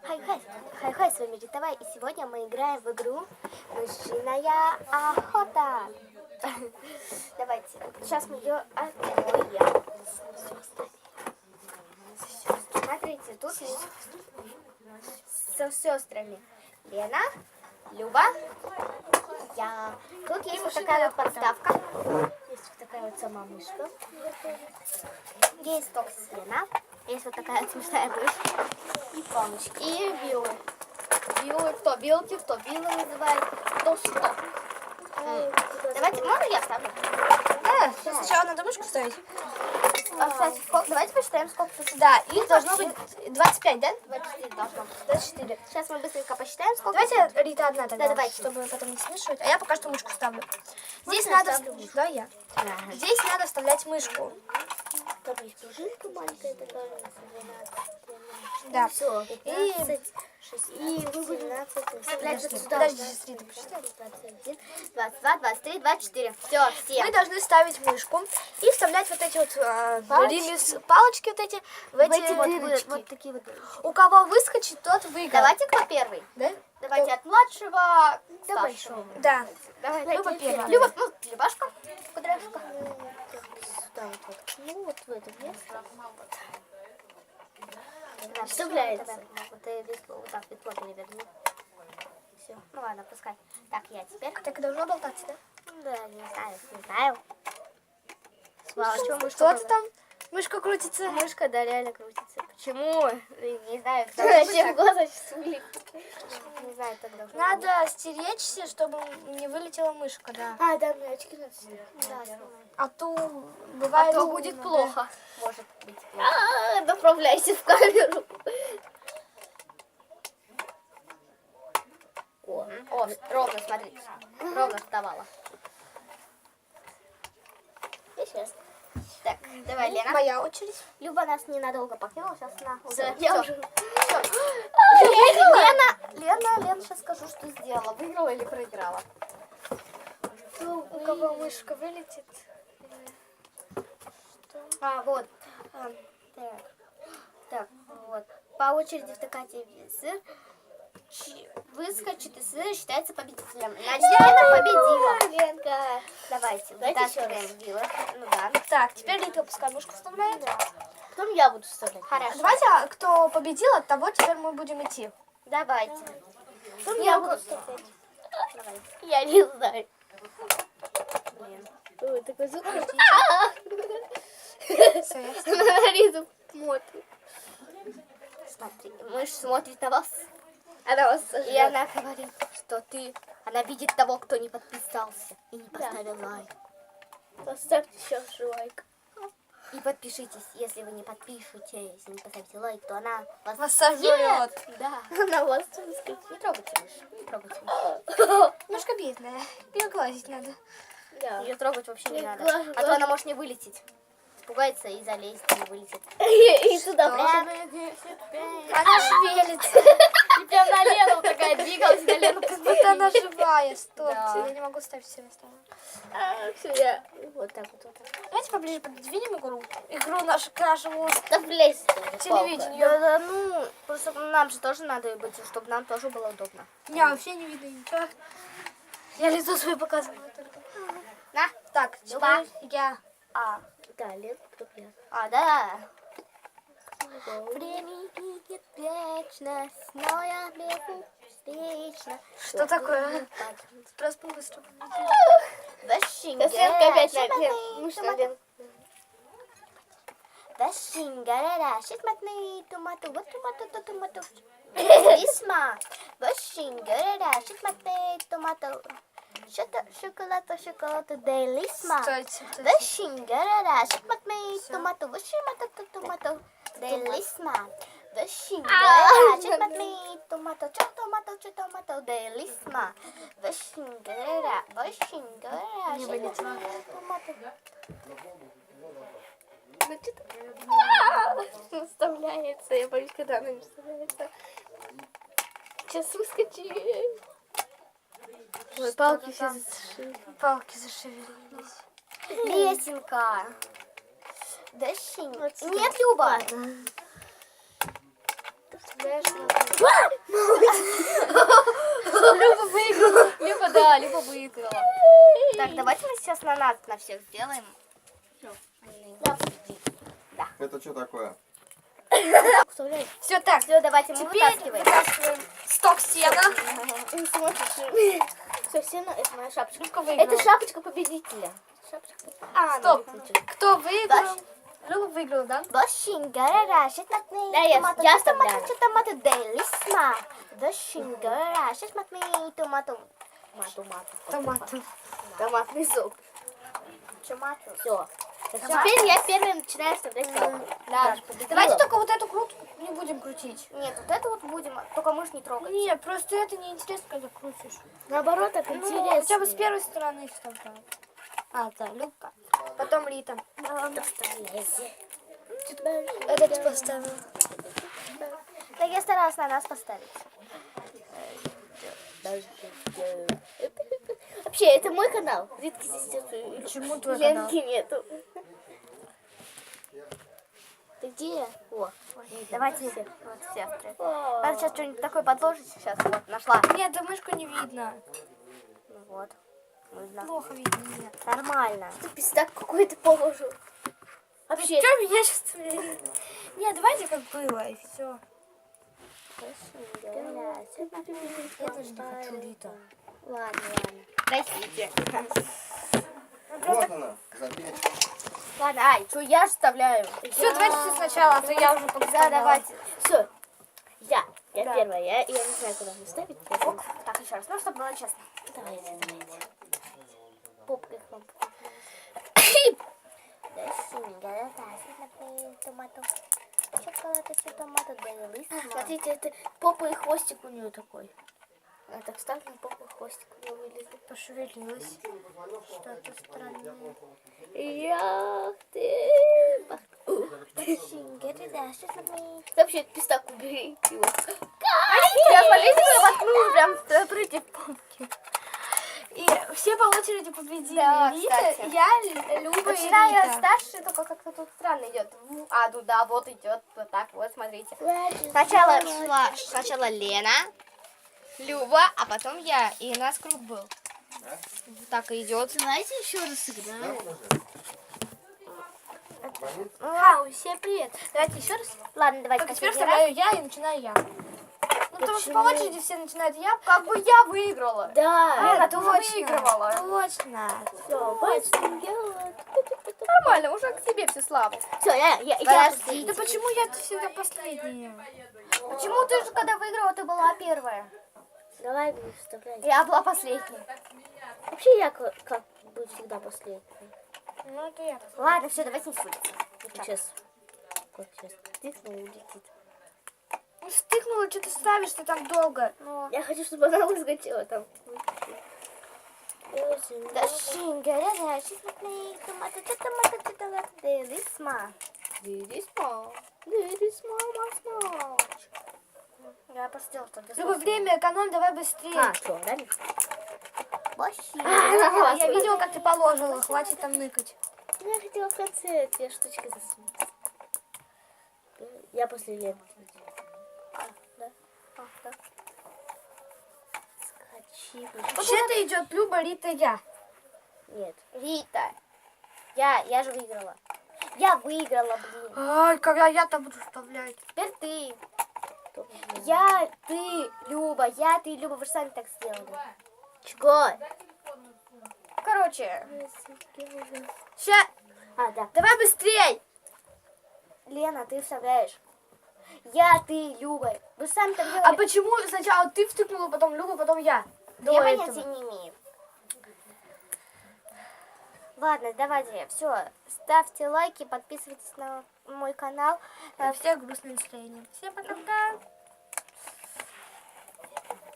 Хай-хай, с вами Ритовая, и сегодня мы играем в игру «Мышиная охота». Давайте, сейчас мы ее откроем. Смотрите, тут со сестрами Лена, Люба, я. Тут есть вот такая вот подставка. Есть вот такая вот сама мышка. Есть Лена. Есть вот такая вот смешная мышь. И палочки. И вилы. Вилы кто? Вилки кто? Вилы называют. Кто что? Давайте, можно я вставлю? Сейчас сначала надо мышку ставить. Кстати, давайте посчитаем, сколько тут. Да, их должно быть 25, да? 24 должно быть. 24. Сейчас мы быстренько посчитаем, сколько. Давайте Рита одна тогда, Да, давайте. чтобы потом не смешивать. А я пока что мышку ставлю. Здесь Можно я надо... ставлю мышку? Да, я. Здесь надо вставлять мышку. Там есть пружинка маленькая такая. Да. Все. И... 15, 6, и 17. Вставлять вот сюда. Подожди, сейчас Рита посчитает. 21, 22, 23, 24. Все, все. Мы должны ставить мышку и вставлять вот эти вот палочки вот эти в эти вот дырочки. Вот такие вот. У кого выскочит, тот выиграл. Давайте кто первый? Да? Давайте от младшего к До старшему. большого. Да. Давай, Люба первая. Люба, ну, Любашка, кудряшка. Сюда вот. Ну, вот в это место. Вставляется. Вот так ветло переверни. Все. Ну ладно, пускай. Так, я теперь. Так и должно болтаться, да? Да, не знаю. Свалочка, Что-то там? Мышка крутится. Мышка, да, реально крутится. Почему? Не знаю. Зачем глаза чесули? Не знаю, так должно быть. Надо стеречься, чтобы не вылетела мышка, да. А, да, мне очки надо снять. Да, А то бывает... то будет плохо. Может быть плохо. Направляйся в камеру. О, ровно, смотрите. Ровно вставала. Сейчас. Так, давай, Лена. Моя очередь. Люба нас ненадолго покинула, сейчас она уже. Я Всё. уже... Лена, сейчас скажу, что сделала. Выиграла или проиграла? У кого мышка вылетит? А, вот. Так, вот. По очереди втыкайте сыр. Выскочит из сыра, считается победителем. Значит, Лена победила. Ленка. Давайте, Давайте вытаскиваем вилы. Ну да. Так, теперь Рита пускай мышку вставляет. Потом я буду вставлять. Хорошо. Давайте, кто победил, от того теперь мы будем идти. Давайте. Потом я буду вставлять. Давай. Я не знаю. Блин. Ой, такой звук. Все, я вставила. Ризу смотрит. Смотри, мышь смотрит на вас. И она говорит, что она видит того, кто не подписался и не поставил лайк. Поставьте сейчас лайк. И подпишитесь, если вы не подпишетесь, если не поставите лайк, то она Вас сожрет. Да. На вас Не трогайте мышь, не трогайте мышь. Мышка бедная. Ее гладить надо. Да. Ее трогать вообще не надо. глажу, А то она может не вылететь. Испугается и залезет, и вылетит. И туда Она шевелится. И прям на Лену такая двигалась, на Лену Вот она живая. Стоп, Да. я не могу ставить все остальное. Все, я вот так вот. Давайте поближе подвинем игру. Игру нашу к нашему Да влезь. телевидению. Да, ну, просто нам же тоже надо быть, чтобы нам тоже было удобно. Меня вообще не видно ничего. Я лицо свое показываю только. На. Так, Люба. теперь я. Да, Лен, да. Время идет вечность, но я бегу встречно. Что такое? Просто быстро. Вишенька, шитматный томату, вот томату. Весьма. Вишенька, шитматный томату. Шоколад, делисма. Стойте. Вишенька, шитматный томату, томату, делисма. Вишенька, шитматный томату, делисма. Вишенька, Не вылетело. томату. Вставляется, я боюсь, когда она не вставляется. Сейчас выскочи. Ой, палки все Палки зашевелились. Лесенка. Нет, Люба. Люба выиграла. Люба, да, Люба выиграла. Так, давайте мы сейчас на нас на всех сделаем. Это что такое? Все, так. Все, давайте мы Теперь вытаскиваем. вытаскиваем сток сена. Все, сено, это моя шапочка. Люба выиграла. Это шапочка победителя. Стоп. Кто выиграл? Люба выиграла, да? Да, я оставляю. Томаты делисма. Дощингара, сейчас матмей томату. Томатный суп. Все. Теперь я первый начинаю вставлять салфетку. Да. Давайте только вот эту крутку не будем крутить. Нет, вот это вот будем, только мышь не трогать. Нет, просто это неинтересно, когда крутишь. Наоборот, так Ну, хотя бы с первой стороны вставляй. да, Любка. Потом Рита. Это Это ты поставила. Да, я старалась на нас поставить. Вообще, это мой канал. Ритки сестер. Почему твой Ленки нету. Ты где? О, давайте все. Вот сестры. Надо сейчас что-нибудь такое подложить. Сейчас вот нашла. Нет, да мышку не видно. Ну вот. Видно. Плохо видно меня. Нормально. Ты пиздак какой-то положил. Вообще. Что меня сейчас... Нет, давайте как было, и все. Я даже не хочу Рита. Ладно. Простите. Вот она, запечь. Ладно, ай, что я же вставляю. Все, давайте все сначала, а то я уже Да, подставляла. давайте. Все. Я Да. первая. Я не знаю, куда мне ставить. Ок. Так, еще раз. Ну, чтобы было честно. Давайте. Попкой к вам. Смотрите, это попа и хвостик у нее такой. А так ставлю попу и хвостик у нее вылезли. Пошевелилась. Что-то странное. Ях ты. Вообще, пистак убери его. Я, смотрите, я воткнула прям против попки. И все по очереди победили. Да, Рита, кстати. я, Люба и Начиная Рита. старше, только как-то тут странно идет. А, ну да, вот идет, вот так, вот, смотрите. Сначала шла Лена, Люба, а потом я. И у нас круг был. Так и идет. Давайте еще раз сыграем. Хау, всем привет. Давайте еще раз. Ладно, давайте Только теперь последний раз. вставляю я и начинаю я. Ну, потому что по Почему? очереди все начинают я, как бы я выиграла. Да, Лена, это ты точно. выигрывала. Точно. Все, Нормально, уже к тебе всю славу. Все, я Да последняя. почему я всегда последняя? Почему ты же, когда выиграла, ты была первая? Давай вставляй. Я была последняя. Вообще я как буду всегда последняя. Ну, это я. Ладно, все, давайте не судить. Сейчас. Ну, стыкнула, что ты ставишь, ты там долго. Я хочу, чтобы она выскочила там. Я посидела, что Любое время экономь, давай быстрее. что, да? Я видела, как ты положила, хватит там ныкать. Я хотела в конце две штучки засунуть. Я после Лены. Да? Да. Скачи. Вообще-то идет Люба, Рита, я. Нет. Рита. Я же выиграла. Я выиграла, блин. Ай, когда я-то буду вставлять. Теперь ты. Я, ты, Люба. Я, ты, Люба. Вы же сами так сделали. Чего? Короче. Ща. А, да. Давай быстрей. Лена, ты вставляешь. Я, ты, Люба. Вы же сами так делали. А почему сначала ты втыкнула, потом Люба, потом я? До Я этого. понятия не имею. Ладно, давайте, все. Ставьте лайки, подписывайтесь на мой канал. У всех грустное настроение. Всем пока-пока.